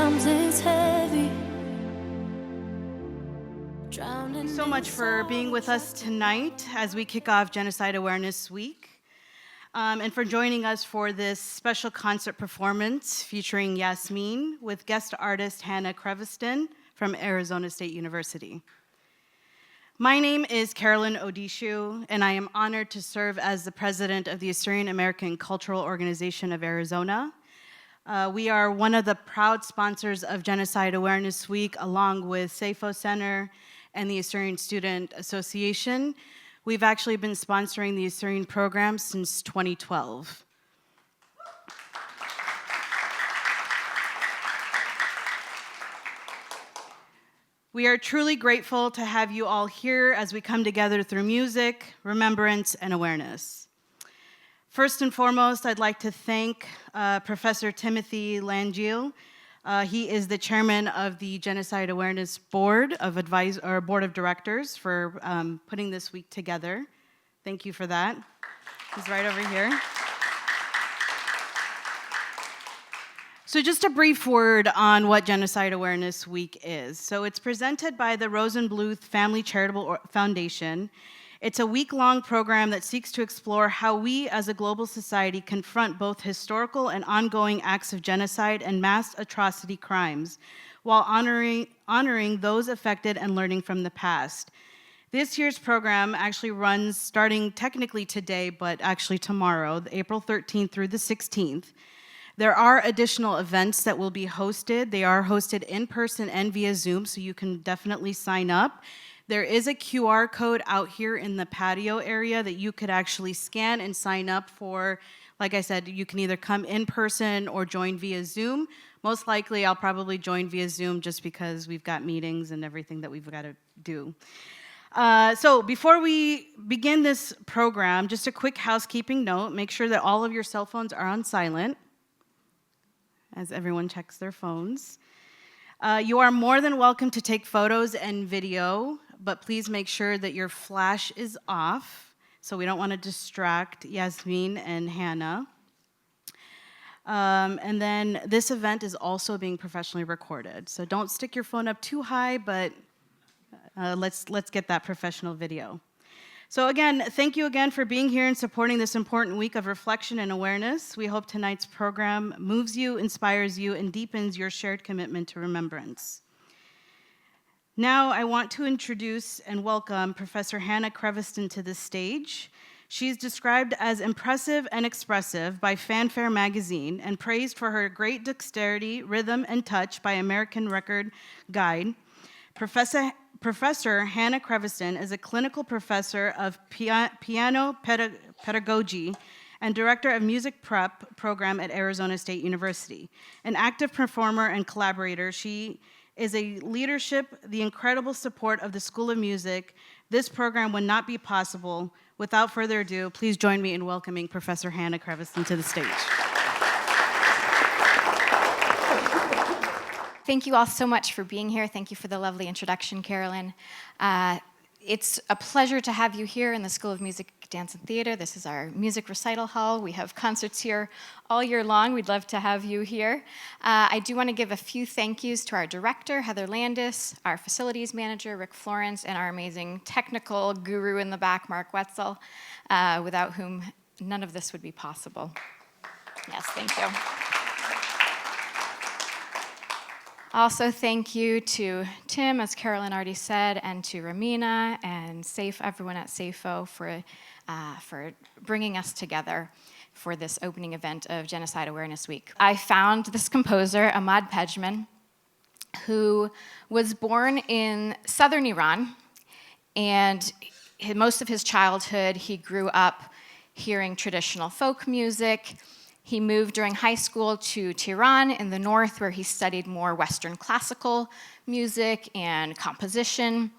comes, it's heavy. Thank you so much for being with us tonight as we kick off Genocide Awareness Week, and for joining us for this special concert performance featuring Yasmeen with guest artist Hannah Creviston from Arizona State University. My name is Carolyn Odishu, and I am honored to serve as the president of the Assyrian American Cultural Organization of Arizona. We are one of the proud sponsors of Genocide Awareness Week, along with SAFO Center and the Assyrian Student Association. We've actually been sponsoring the Assyrian program since 2012. We are truly grateful to have you all here as we come together through music, remembrance, and awareness. First and foremost, I'd like to thank Professor Timothy Langiel. He is the chairman of the Genocide Awareness Board of Directors for putting this week together. Thank you for that. He's right over here. So just a brief word on what Genocide Awareness Week is. So it's presented by the Rosenbluth Family Charitable Foundation. It's a week-long program that seeks to explore how we as a global society confront both historical and ongoing acts of genocide and mass atrocity crimes, while honoring those affected and learning from the past. This year's program actually runs starting technically today, but actually tomorrow, April 13th through the 16th. There are additional events that will be hosted. They are hosted in person and via Zoom, so you can definitely sign up. There is a QR code out here in the patio area that you could actually scan and sign up for. Like I said, you can either come in person or join via Zoom. Most likely, I'll probably join via Zoom just because we've got meetings and everything that we've got to do. So before we begin this program, just a quick housekeeping note. Make sure that all of your cell phones are on silent as everyone checks their phones. You are more than welcome to take photos and video, but please make sure that your flash is off, so we don't want to distract Yasmeen and Hannah. And then this event is also being professionally recorded, so don't stick your phone up too high, but let's get that professional video. So again, thank you again for being here and supporting this important week of reflection and awareness. We hope tonight's program moves you, inspires you, and deepens your shared commitment to remembrance. Now I want to introduce and welcome Professor Hannah Creviston to the stage. She's described as impressive and expressive by Fanfare magazine and praised for her great dexterity, rhythm, and touch by American Record Guide. Professor Hannah Creviston is a clinical professor of piano pedagogy and director of music prep program at Arizona State University. An active performer and collaborator, she is a leadership, the incredible support of the School of Music. This program would not be possible. Without further ado, please join me in welcoming Professor Hannah Creviston to the stage. Thank you all so much for being here. Thank you for the lovely introduction, Carolyn. It's a pleasure to have you here in the School of Music, Dance, and Theater. This is our music recital hall. We have concerts here all year long. We'd love to have you here. I do want to give a few thank yous to our director, Heather Landis, our facilities manager, Rick Florence, and our amazing technical guru in the back, Mark Wetzel, without whom none of this would be possible. Yes, thank you. Also, thank you to Tim, as Carolyn already said, and to Ramina and everyone at SAFO for bringing us together for this opening event of Genocide Awareness Week. I found this composer, Ahmad Pejman, who was born in southern Iran, and most of his childhood he grew up hearing traditional folk music. He moved during high school to Tehran in the north, where he studied more Western classical music and composition.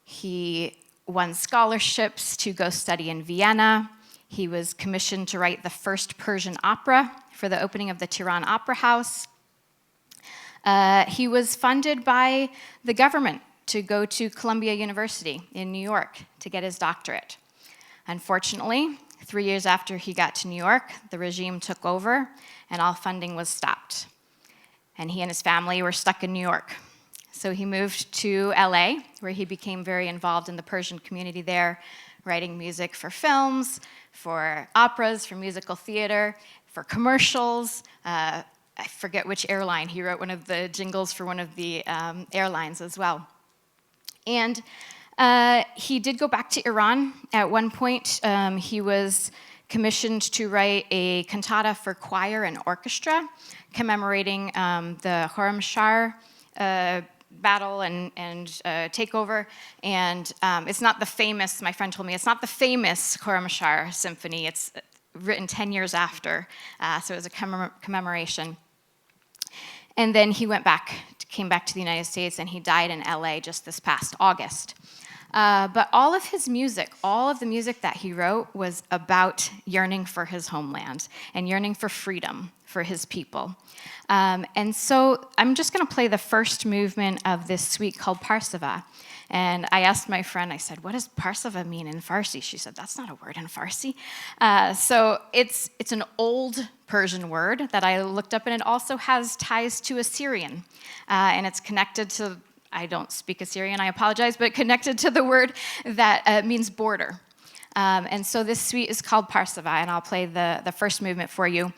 He won scholarships to go study in Vienna. He was commissioned to write the first Persian opera for the opening of the Tehran Opera House. He was funded by the government to go to Columbia University in New York to get his doctorate. Unfortunately, 3 years after he got to New York, the regime took over and all funding was stopped. and he and his family were stuck in New York. So he moved to LA, where he became very involved in the Persian community there, writing music for films, for operas, for musical theater, for commercials. I forget which airline. He wrote one of the jingles for one of the airlines as well. And he did go back to Iran. At one point, he was commissioned to write a cantata for choir and orchestra, commemorating the Khorramshahr battle and takeover. And it's not the famous, my friend told me, it's not the famous Khorramshahr symphony. It's written 10 years after, so it was a commemoration. And then he came back to the United States, and he died in LA just this past August. But all of his music, all of the music that he wrote was about yearning for his homeland and yearning for freedom for his people. And so I'm just going to play the first movement of this suite called Parsava. And I asked my friend, I said, what does Parsava mean in Farsi? She said, that's not a word in Farsi. So it's an old Persian word that I looked up, and it also has ties to Assyrian. And it's connected to, I don't speak Assyrian, I apologize, but connected to the word that means border. And so this suite is called Parsava, and I'll play the first movement for you.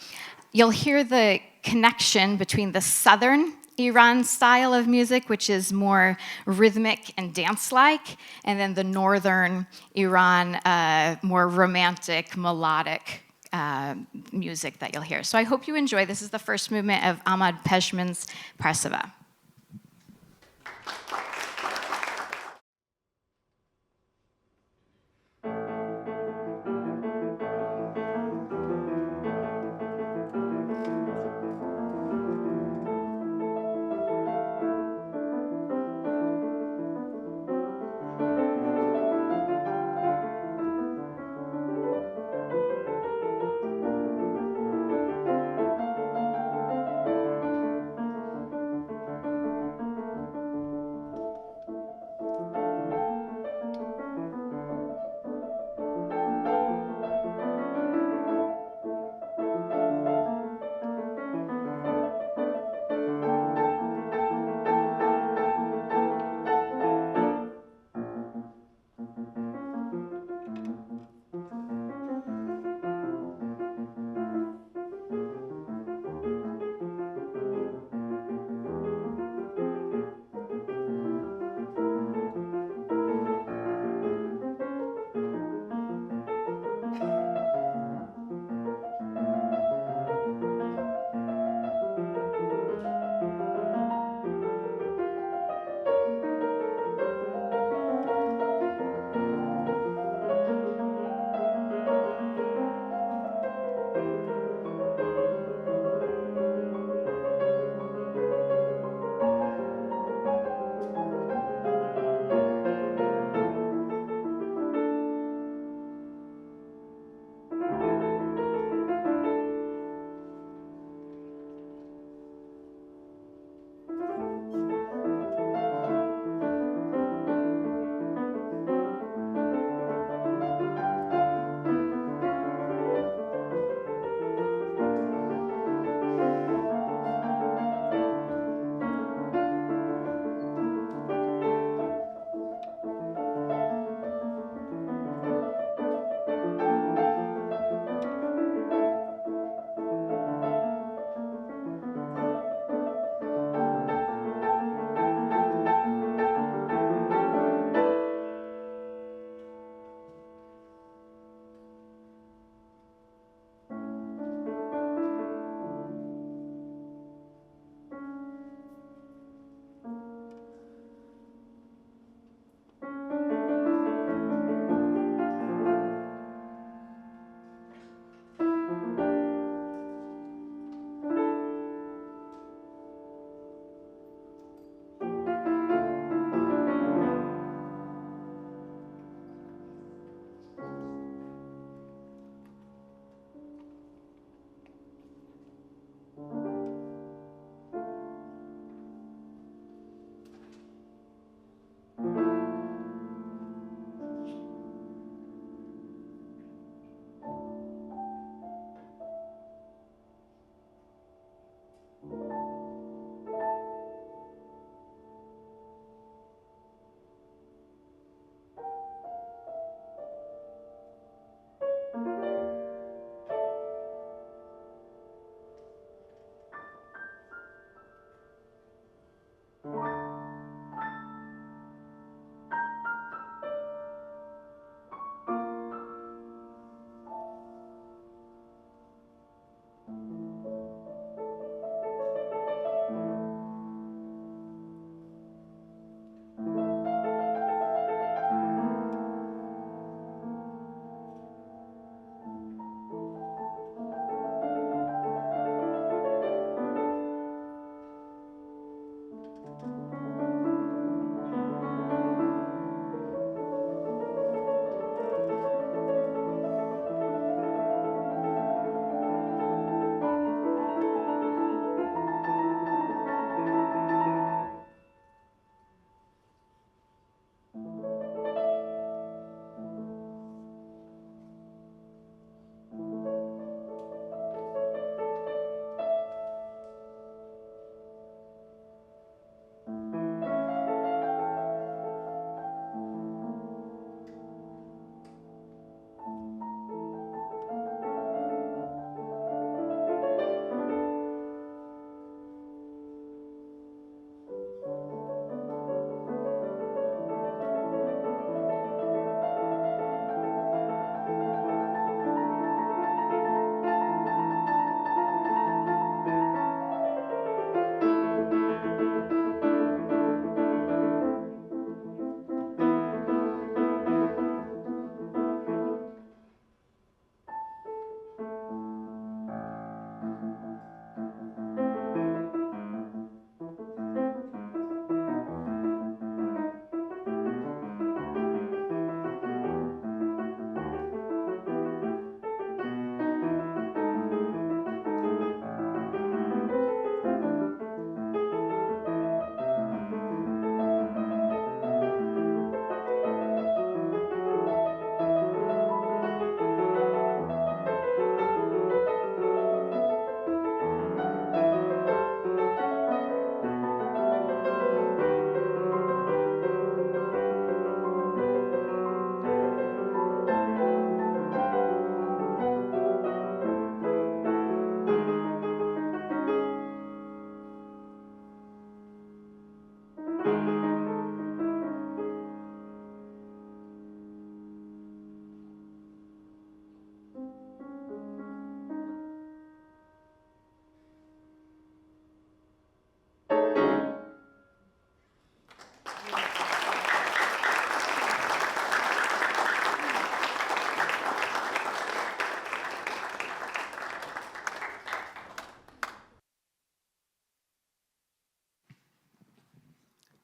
You'll hear the connection between the southern Iran style of music, which is more rhythmic and dance-like, and then the northern Iran, more romantic, melodic music that you'll hear. So I hope you enjoy. This is the first movement of Ahmad Peshman's Parsava.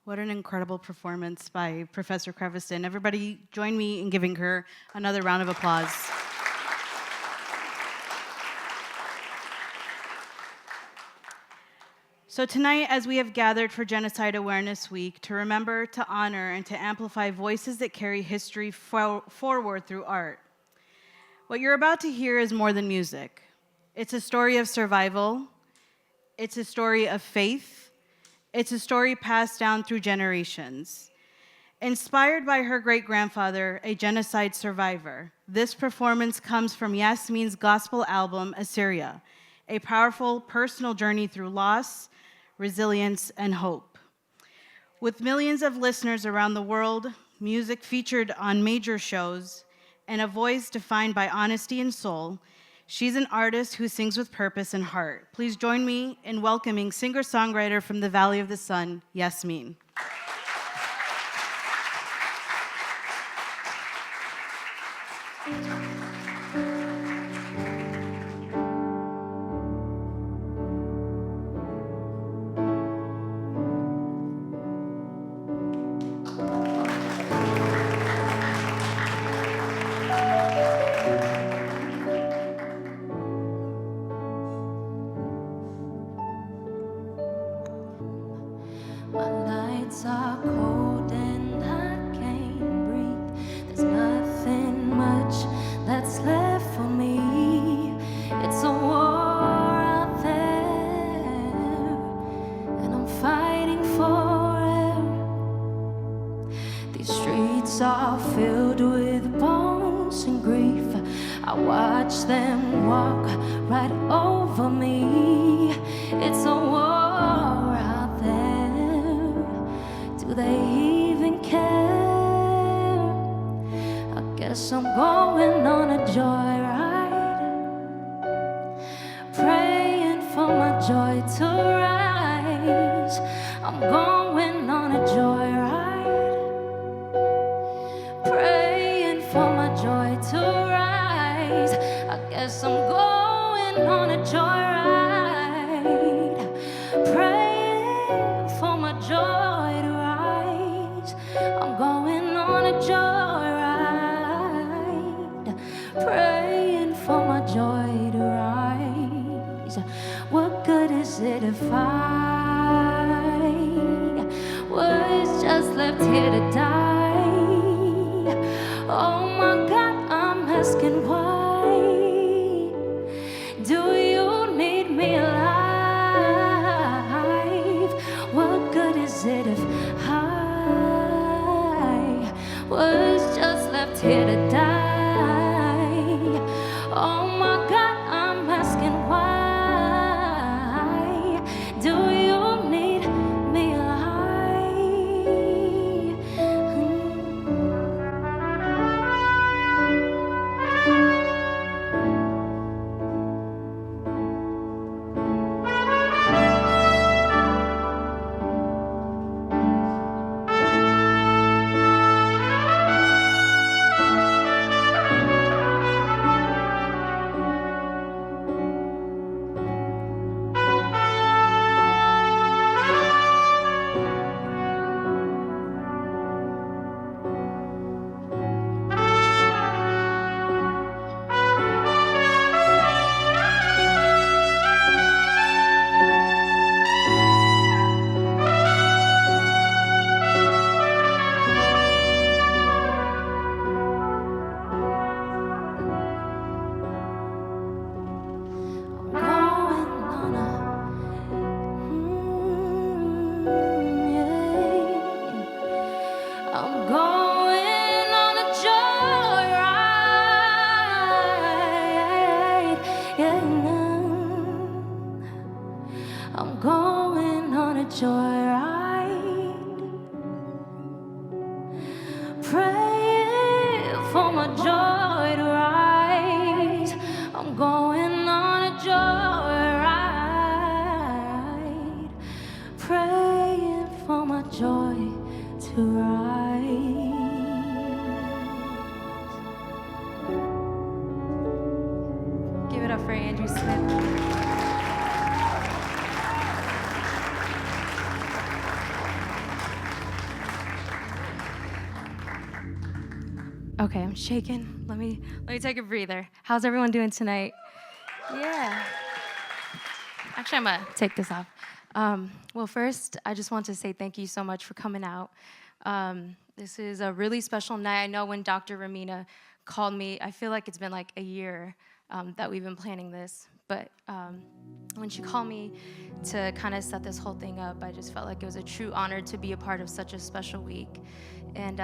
What an incredible performance by Professor Creviston. Everybody join me in giving her another round of applause. So tonight, as we have gathered for Genocide Awareness Week, to remember, to honor, and to amplify voices that carry history forward through art, what you're about to hear is more than music. It's a story of survival. It's a story of faith. It's a story passed down through generations. Inspired by her great-grandfather, a genocide survivor, this performance comes from Yasmeen's gospel album, Assyria, a powerful personal journey through loss, resilience, and hope. With millions of listeners around the world, music featured on major shows, and a voice defined by honesty and soul, she's an artist who sings with purpose and heart. Please join me in welcoming singer-songwriter from the Valley of the Sun, Yasmeen. My nights are cold and I can't breathe. There's nothing much that's left for me. It's a war out there, and I'm fighting for it. These streets are filled with bones and grief. I watch them walk right over me. It's a war out there. Do they even care? I guess I'm going on a joyride, praying for my joy to rise. I'm going on a joyride, praying for my joy to rise. I guess I'm going on a joyride, praying for my joy to rise. I'm going on a joyride, praying for my joy to rise. What good is it if I was just left here to die? Oh my God, I'm asking why. Do you need me alive? What good is it if I was just left here to die? Oh my God, I'm asking why. Do you need me alive? I'm going on a joyride. Yeah, I'm going on a joyride, praying for my joy to rise. I'm going on a joyride, praying for my joy to rise. Give it up for Andrew Smith. Okay, I'm shaking. Let me take a breather. How's everyone doing tonight? Yeah. Actually, I'm gonna take this off. Well, first, I just want to say thank you so much for coming out. This is a really special night. I know when Dr. Ramina called me, I feel like it's been like a year that we've been planning this. But when she called me to kind of set this whole thing up, I just felt like it was a true honor to be a part of such a special week. And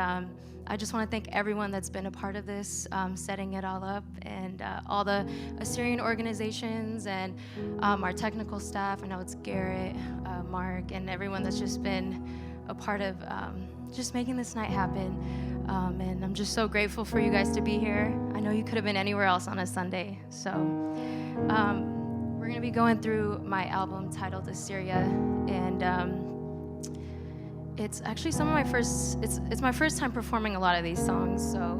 I just want to thank everyone that's been a part of this, setting it all up, and all the Assyrian organizations and our technical staff. I know it's Garrett, Mark, and everyone that's just been a part of just making this night happen. And I'm just so grateful for you guys to be here. I know you could have been anywhere else on a Sunday. So we're going to be going through my album titled Assyria, and it's actually some of my first, it's my first time performing a lot of these songs, so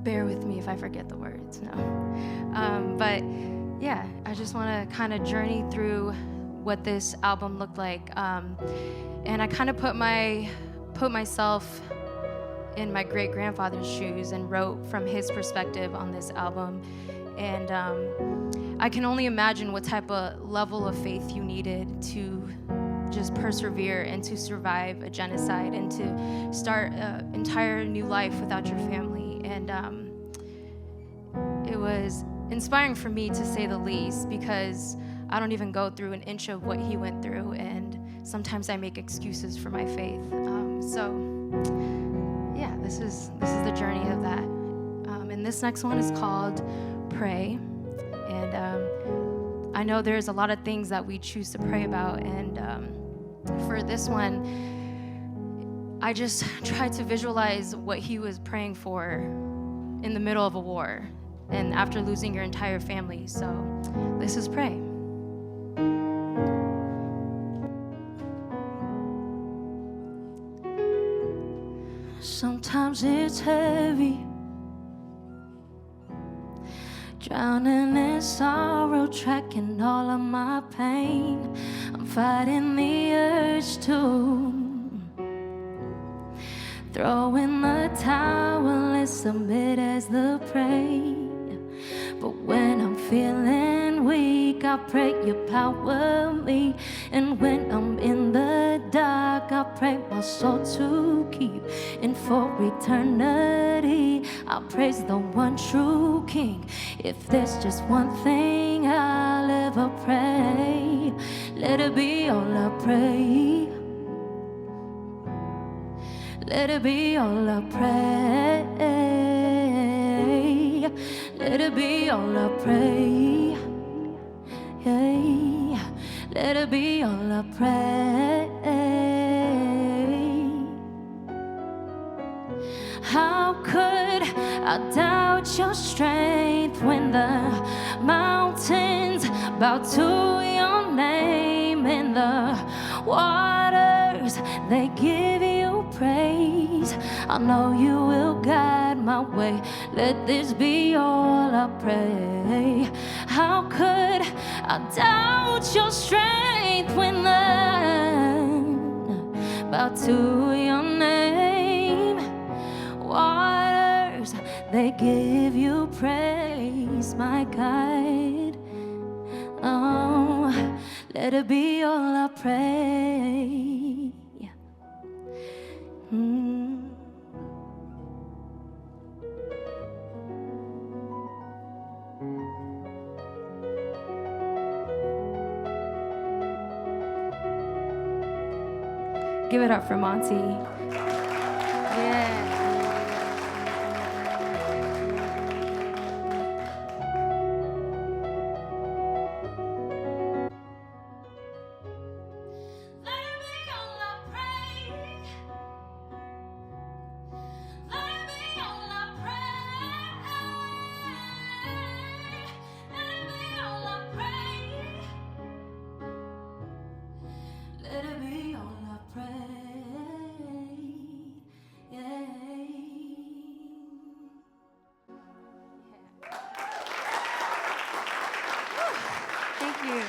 bear with me if I forget the words, no. But yeah, I just want to kind of journey through what this album looked like. And I kind of put myself in my great-grandfather's shoes and wrote from his perspective on this album. And I can only imagine what type of level of faith you needed to just persevere and to survive a genocide and to start an entire new life without your family. And it was inspiring for me, to say the least, because I don't even go through an inch of what he went through, and sometimes I make excuses for my faith. So yeah, this is the journey of that. And this next one is called Pray. And I know there's a lot of things that we choose to pray about, and for this one, I just tried to visualize what he was praying for in the middle of a war and after losing your entire family. So this is Pray. Sometimes it's heavy, drowning in sorrow, tracking all of my pain. I'm fighting the urge to throw in the towel and submit as the prey. But when I'm feeling weak, I pray you power me. And when I'm in the dark, I pray my soul to keep. And for eternity, I praise the one true King. If there's just one thing I'll ever pray, let it be all I pray. Let it be all I pray. Let it be all I pray. Yeah. Let it be all I pray. How could I doubt your strength when the mountains bow to your name and the waters, they give you praise? I know you will guide my way. Let this be all I pray. How could I doubt your strength when the bow to your name? Waters, they give you praise, my guide. Oh, let it be all I pray. Give it up for Monty. Yeah. Let it be all I pray. Yeah. Thank you.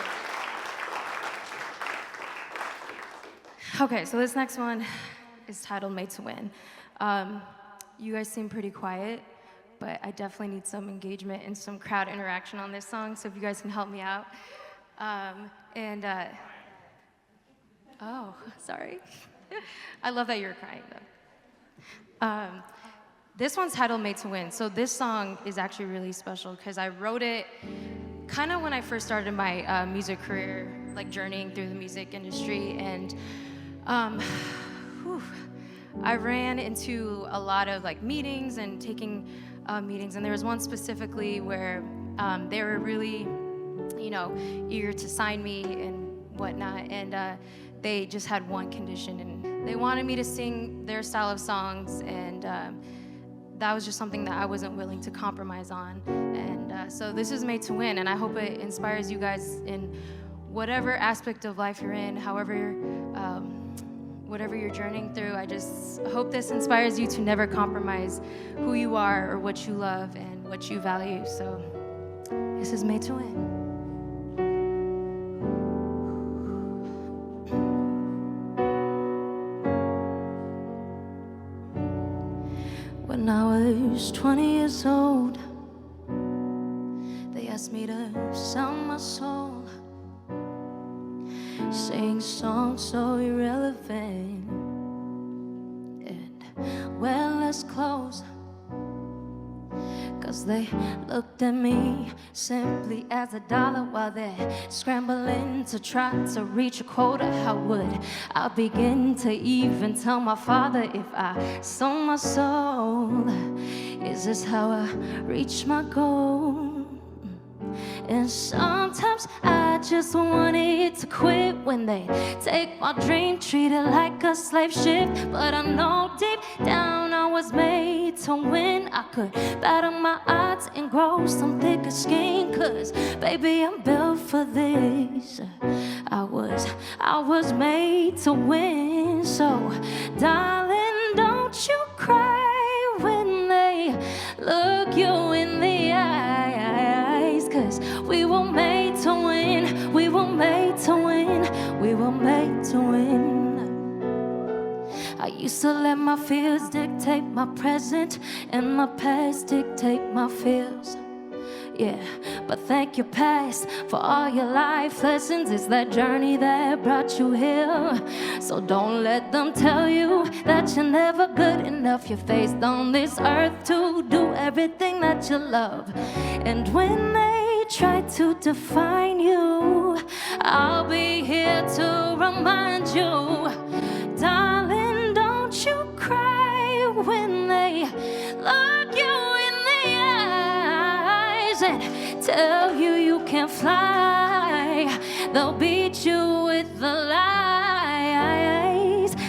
Okay, so this next one is titled Made to Win. You guys seem pretty quiet, but I definitely need some engagement and some crowd interaction on this song, so if you guys can help me out. Oh, sorry. I love that you're crying, though. This one's titled Made to Win. So this song is actually really special because I wrote it kind of when I first started my music career, like journeying through the music industry. And I ran into a lot of like meetings and taking meetings. And there was one specifically where they were really, eager to sign me and whatnot. And they just had one condition, and they wanted me to sing their style of songs. And that was just something that I wasn't willing to compromise on. And so this is Made to Win, and I hope it inspires you guys in whatever aspect of life you're in, whatever you're journeying through. I just hope this inspires you to never compromise who you are or what you love and what you value. So this is Made to Win. When I was 20 years old, they asked me to sell my soul, sing songs so irrelevant and wear less clothes, 'cause they looked at me simply as a dollar while they're scrambling to try to reach a quota. How would I begin to even tell my father if I sold my soul? Is this how I reach my goal? And sometimes I just wanted to quit when they take my dream, treat it like a slave ship. But I know deep down I was made to win. I could battle my odds and grow some thicker skin, 'cause baby, I'm built for this. I was made to win. So darling, don't you cry when they look you in the eyes, 'cause we were made to win. We were made to win. We were made to win. I used to let my fears dictate my present and my past dictate my fears. Yeah, but thank your past for all your life lessons. It's that journey that brought you here. So don't let them tell you that you're never good enough. You're faced on this earth to do everything that you love. And when they try to define you, I'll be here to remind you. Darling, don't you cry when they look you in the eyes and tell you you can't fly. They'll beat you with the lies.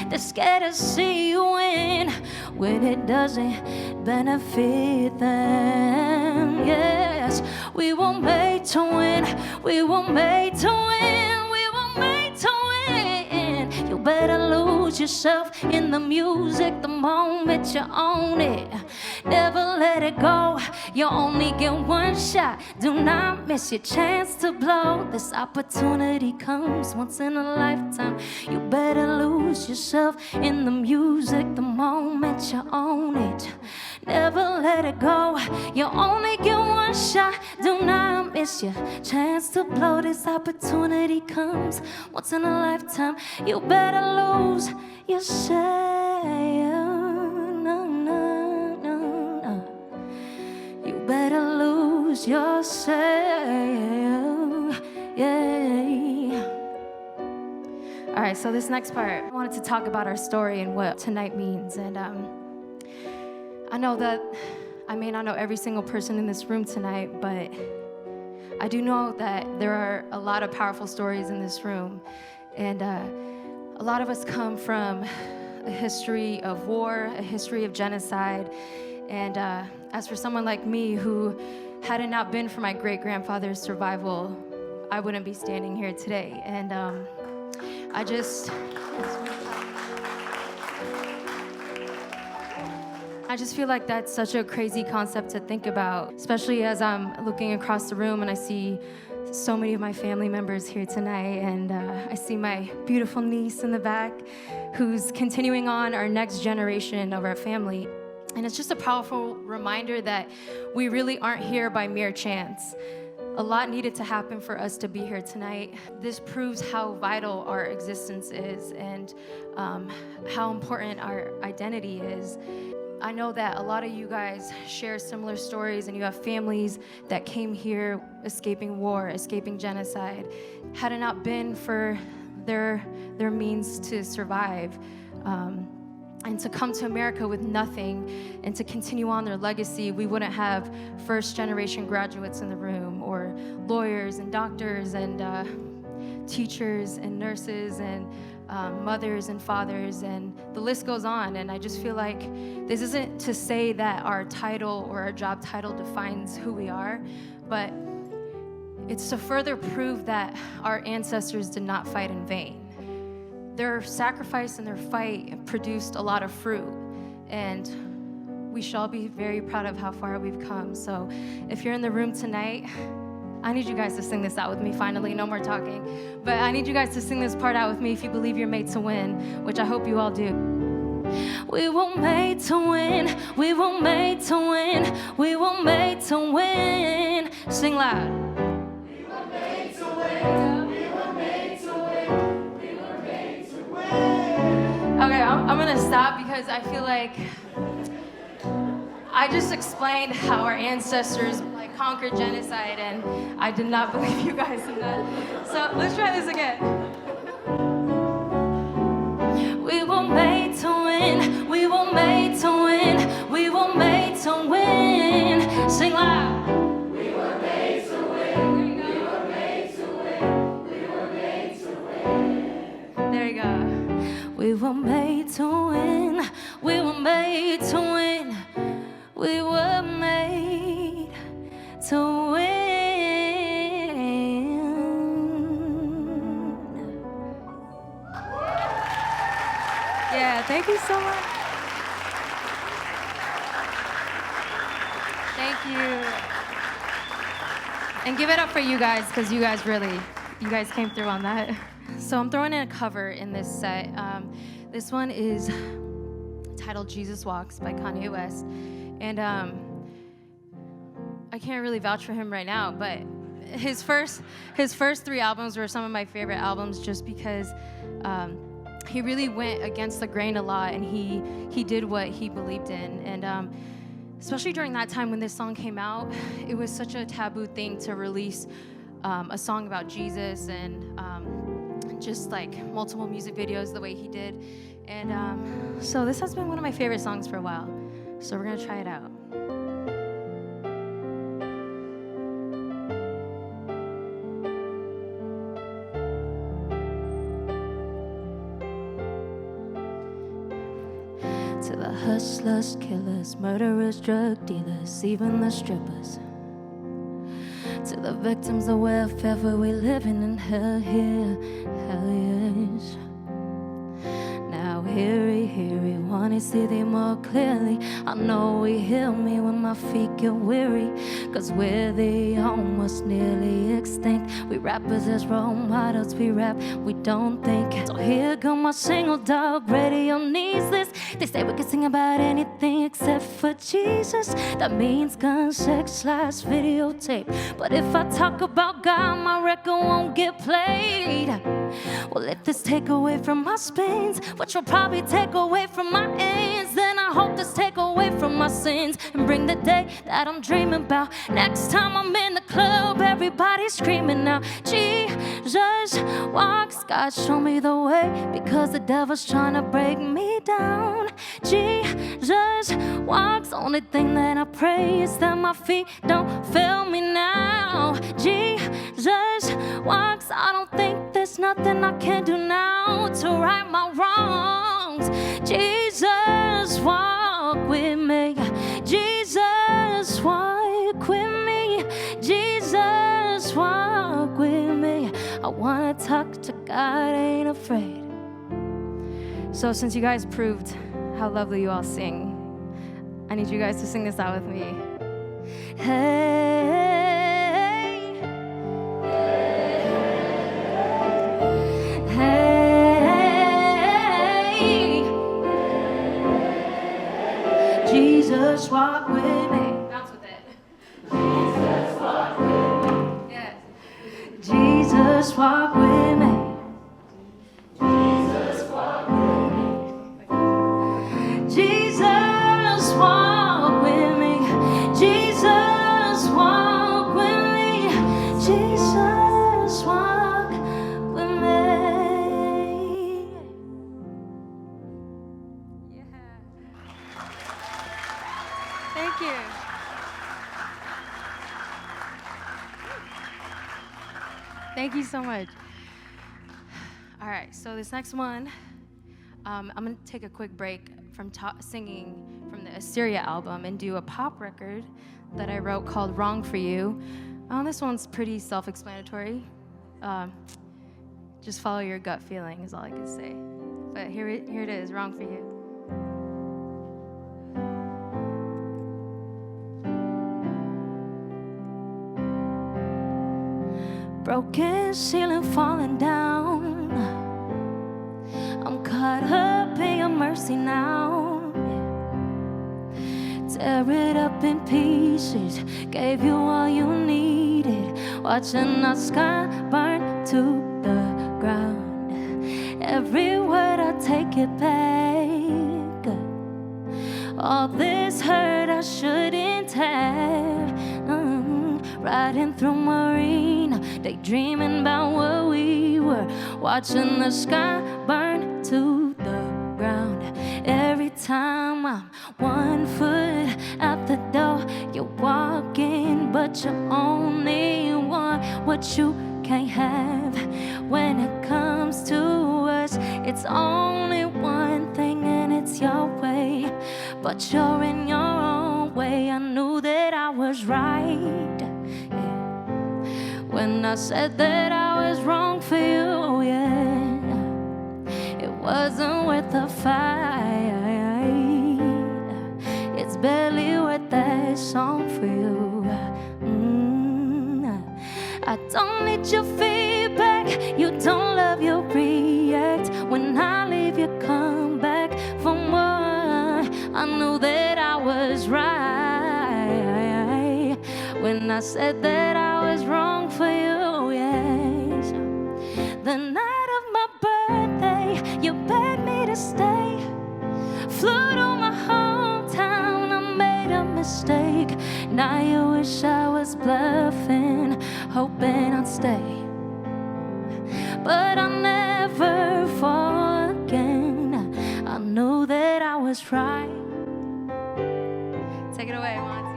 They're scared to see you win when it doesn't benefit them. Yes, we were made to win. We were made to win. We were made to win. You better lose yourself in the music the moment you own it. Never let it go. You only get one shot. Do not miss your chance to blow. This opportunity comes once in a lifetime. You better lose yourself in the music the moment you own it. Never let it go. You only get one shot. Do not miss your chance to blow. This opportunity comes once in a lifetime. You better lose yourself. No, no, no, no. You better lose yourself. Yeah. All right, so this next part, I wanted to talk about our story and what tonight means. And I know that I may not know every single person in this room tonight, but I do know that there are a lot of powerful stories in this room. And a lot of us come from a history of war, a history of genocide. And as for someone like me who, had it not been for my great-grandfather's survival, I wouldn't be standing here today. And I just feel like that's such a crazy concept to think about, especially as I'm looking across the room and I see so many of my family members here tonight. And I see my beautiful niece in the back who's continuing on our next generation of our family. And it's just a powerful reminder that we really aren't here by mere chance. A lot needed to happen for us to be here tonight. This proves how vital our existence is and how important our identity is. I know that a lot of you guys share similar stories, and you have families that came here escaping war, escaping genocide. Had it not been for their means to survive, and to come to America with nothing and to continue on their legacy, we wouldn't have first-generation graduates in the room, or lawyers and doctors and teachers and nurses and mothers and fathers, and the list goes on. And I just feel like this isn't to say that our title or our job title defines who we are, but it's to further prove that our ancestors did not fight in vain. Their sacrifice and their fight produced a lot of fruit, and we shall be very proud of how far we've come. So if you're in the room tonight, I need you guys to sing this out with me finally, no more talking. But I need you guys to sing this part out with me if you believe you're made to win, which I hope you all do. We were made to win, we were made to win, we were made to win. Sing loud. We were made to win, we were made to win, we were made to win. Okay, I'm gonna stop because I feel like I just explained how our ancestors conquered genocide, and I did not believe you guys in that. So let's try this again. We were made to win, we were made to win, we were made to win. Sing loud. We were made to win, we were made to win, we were made to win. There you go. We were made to win, we were made to win, we were made to win. Yeah, thank you so much. Thank you. And give it up for you guys, because you guys came through on that. So I'm throwing in a cover in this set. This one is titled Jesus Walks by Kanye West. And I can't really vouch for him right now, but his first 3 albums were some of my favorite albums, just because he really went against the grain a lot, and he did what he believed in. And especially during that time when this song came out, it was such a taboo thing to release a song about Jesus, and just like multiple music videos the way he did. And so this has been one of my favorite songs for a while. So we're gonna try it out. To the hustlers, killers, murderers, drug dealers, even the strippers. To the victims of welfare, for we living in hell here, hell yes. Now hear he wanna see thee more clearly. I know he heal me when my feet get weary, cause we're the almost nearly extinct. We rappers as role models, we rap, we don't think. So here come my single dog, radio needs this. They say we can sing about anything except for Jesus. That means guns, sex, lies, videotape. But if I talk about God, my record won't get played. Well, if this take away from my spins, which will probably take away from my ends, then I hope this take away from my sins and bring the day that I'm dreaming about. Next time I'm in the club, everybody's screaming out, Jesus walks. God, show me the way, because the devil's trying to break me down. Jesus walks. Only thing that I pray is that my feet don't fail me now. Jesus walks. I don't think there's nothing I can do now to right my wrongs. Jesus walk with me. Jesus walk with me. Jesus walk with me. I wanna talk to God, ain't afraid. So since you guys proved how lovely you all sing, I need you guys to sing this out with me. Hey, hey, Jesus Jesus, walk with me. Jesus, walk with me. Jesus, walk with me. Jesus, walk with me. Thank you. Thank you so much. All right, so this next one, I'm gonna take a quick break from singing from the Assyria album and do a pop record that I wrote called Wrong for You. This one's pretty self-explanatory. Just follow your gut feeling is all I can say. But here it is, Wrong for You. Broken ceiling falling down. I'm caught up in your mercy now. Tear it up in pieces. Gave you all you needed. Watching the sky burn to the ground. Every word I take it back. All this hurt I shouldn't have. Riding through Marina, daydreaming about what we were. Watching the sky burn to the ground. Every time I'm 1 foot out the door, you're walking, but you only want what you can't have. When it comes to us, it's only one thing, and it's your way. But you're in your own way. I knew that I was right. When I said that I was wrong for you, yeah. It wasn't worth the fight. It's barely worth that song for you. I don't need your feedback. You don't love your react. When I leave, you come back for more. I knew that I was right when I said that I was wrong for you, yes. The night of my birthday, you begged me to stay. Flew to my hometown, I made a mistake. Now you wish I was bluffing, hoping I'd stay. But I'll never fall again. I knew that I was right. Take it away, Monty.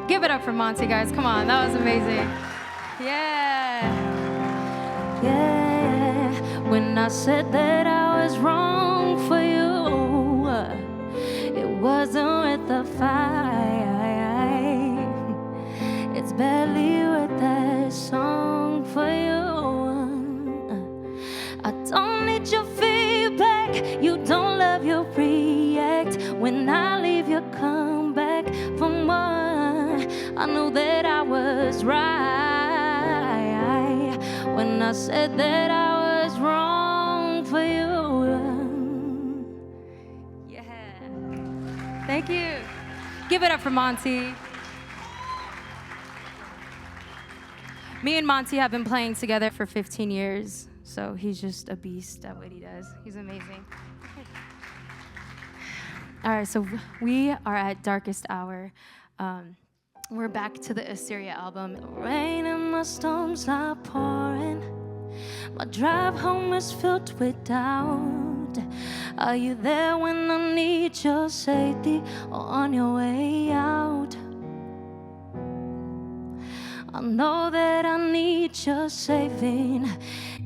Give it up for Monty, guys. Come on, that was amazing. Yeah. Yeah, when I said that I was wrong for you, it wasn't worth the fight. It's barely worth that song for you. I don't need your feedback. You don't love your react. When I leave, you come back for more. I knew that I was right when I said that I was wrong for you. Yeah. Thank you. Give it up for Monty. Me and Monty have been playing together for 15 years, so he's just a beast at what he does. He's amazing. All right, so we are at Darkest Hour. We're back to the Assyria album. The rain and my storms are pouring. My drive home is filled with doubt. Are you there when I need your safety, or on your way out? I know that I need your saving,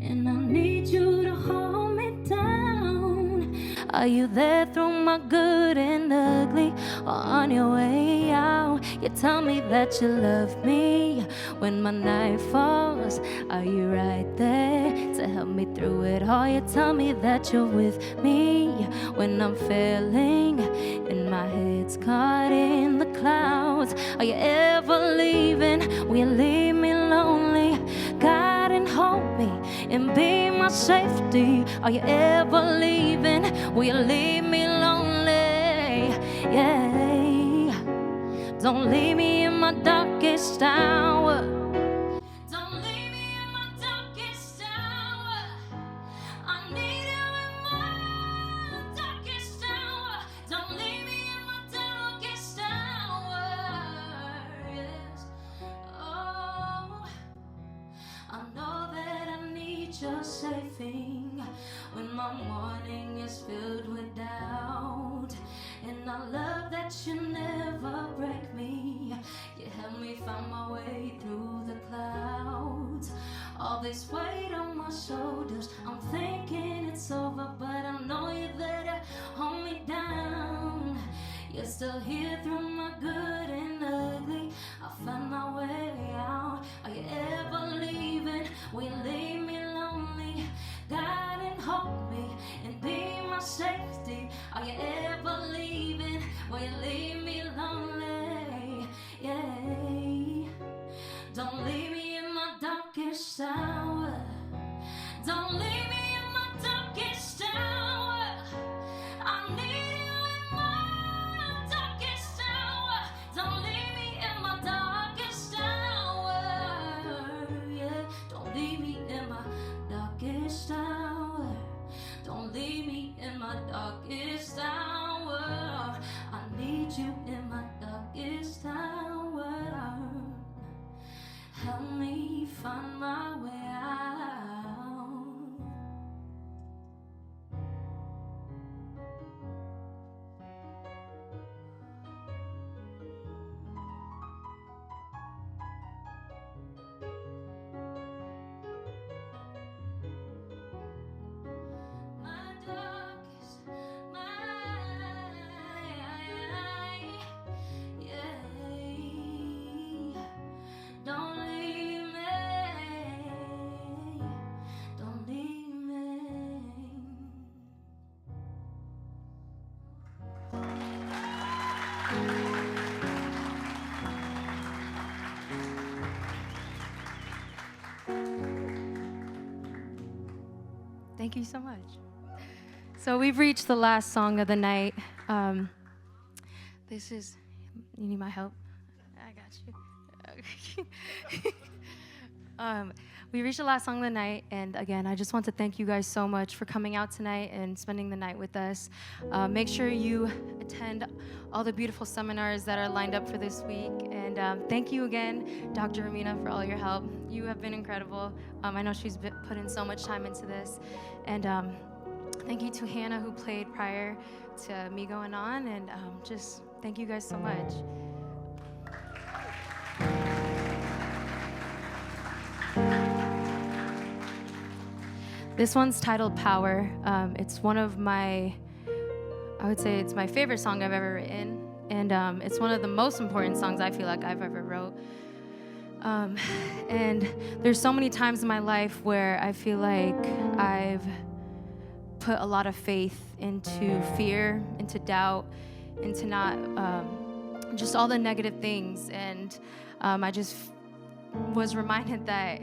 and I need you to hold me down. Are you there through my good and ugly, or on your way out? You tell me that you love me when my night falls. Are you right there to help me through it all? You tell me that you're with me when I'm failing and my head's caught in the clouds. Are you ever leaving? Will you leave me lonely? Guide and hold me and be my safety. Are you ever leaving? Will you leave me lonely? Yeah. Don't leave me in my darkest hour. Don't leave me in my darkest hour. I need you in my darkest hour. Don't leave me in my darkest hour. Yes. Oh, I know that I need your saving when my morning is filled with doubt. And I love that you never break me. You help me find my way through the clouds. All this weight on my shoulders, I'm thinking it's over, but I know you're there to hold me down. You're still here through my good and ugly. I'll find my way out. Are you ever leaving? Will you leave me lonely? Guide and hold me and be my safety. Are you ever leaving? Will you leave me lonely? Yeah. Don't leave me in my darkest hour. Don't leave me in my darkest hour. I need you in my darkest hour. Don't leave me in my darkest hour. Yeah. Don't leave me in my darkest hour. Don't leave me in my darkest hour. I need you in my darkest hour. Help me find my way out. My darkest, yeah. Don't leave me. Don't leave me. Thank you so much. So we've reached the last song of the night. This is, you need my help? I got you. We reached the last song of the night, and again, I just want to thank you guys so much for coming out tonight and spending the night with us. Make sure you attend all the beautiful seminars that are lined up for this week, and thank you again, Dr. Ramina, for all your help. You have been incredible. I know she's put in so much time into this, and thank you to Hannah, who played prior to me going on, and just thank you guys so much. This one's titled Power. It's one of I would say it's my favorite song I've ever written. And it's one of the most important songs I feel like I've ever wrote. And there's so many times in my life where I feel like I've put a lot of faith into fear, into doubt, into not, just all the negative things. And I just was reminded that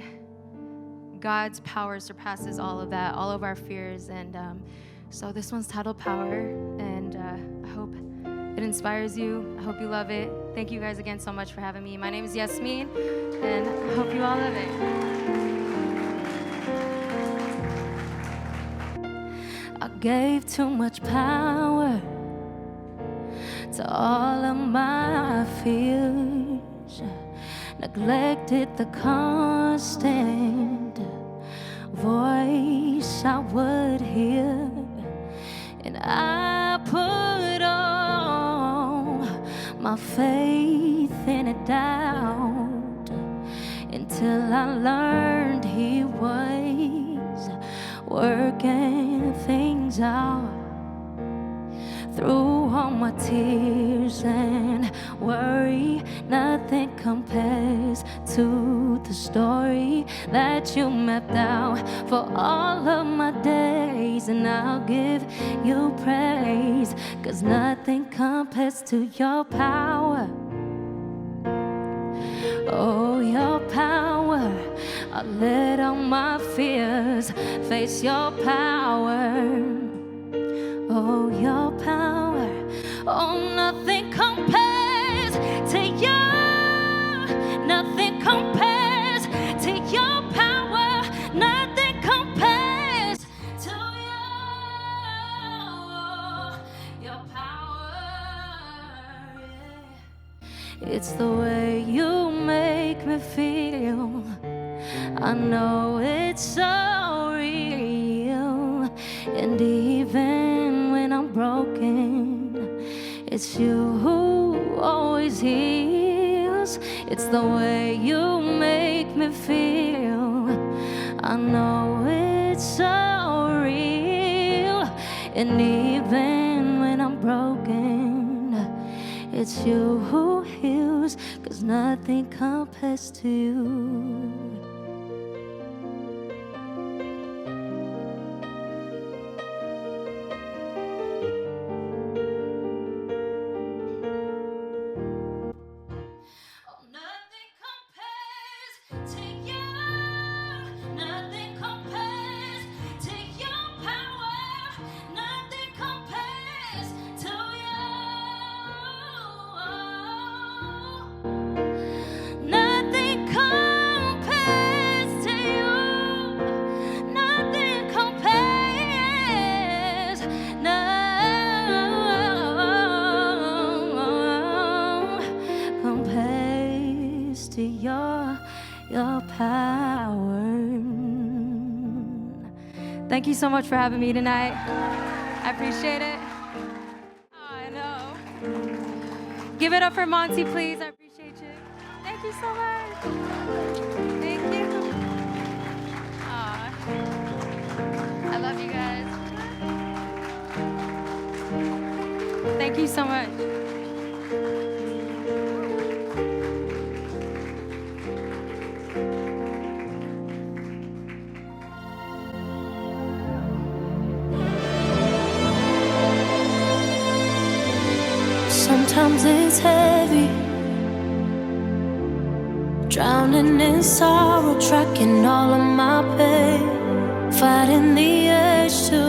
God's power surpasses all of that, all of our fears. And so this one's titled Power, and I hope it inspires you. I hope you love it. Thank you guys again so much for having me. My name is Yasmeen, and I hope you all love it. I gave too much power to all of my fears, neglected the constant voice I would hear, and I put all my faith in a doubt until I learned He was working things out. through all my tears and worry. Nothing compares to the story that you mapped out for all of my days. And I'll give you praise, 'cause nothing compares to your power. Oh, your power. I let all my fears face your power. Oh, your power. Oh, nothing compares to you. Nothing compares to your power. Nothing compares to your power. Yeah. It's the way you make me feel. I know it's so real. And even when I'm broken, it's you who always heals. It's the way you make me feel. I know it's so real. And even when I'm broken, it's you who heals, 'cause nothing compares to you. To your power. Thank you so much for having me tonight. I appreciate it. Oh, I know. Give it up for Monty, please. I appreciate you. Thank you so much. Thank you. Aw. I love you guys. Thank you so much. Sometimes it's heavy, drowning in sorrow, tracking all of my pain, fighting the urge to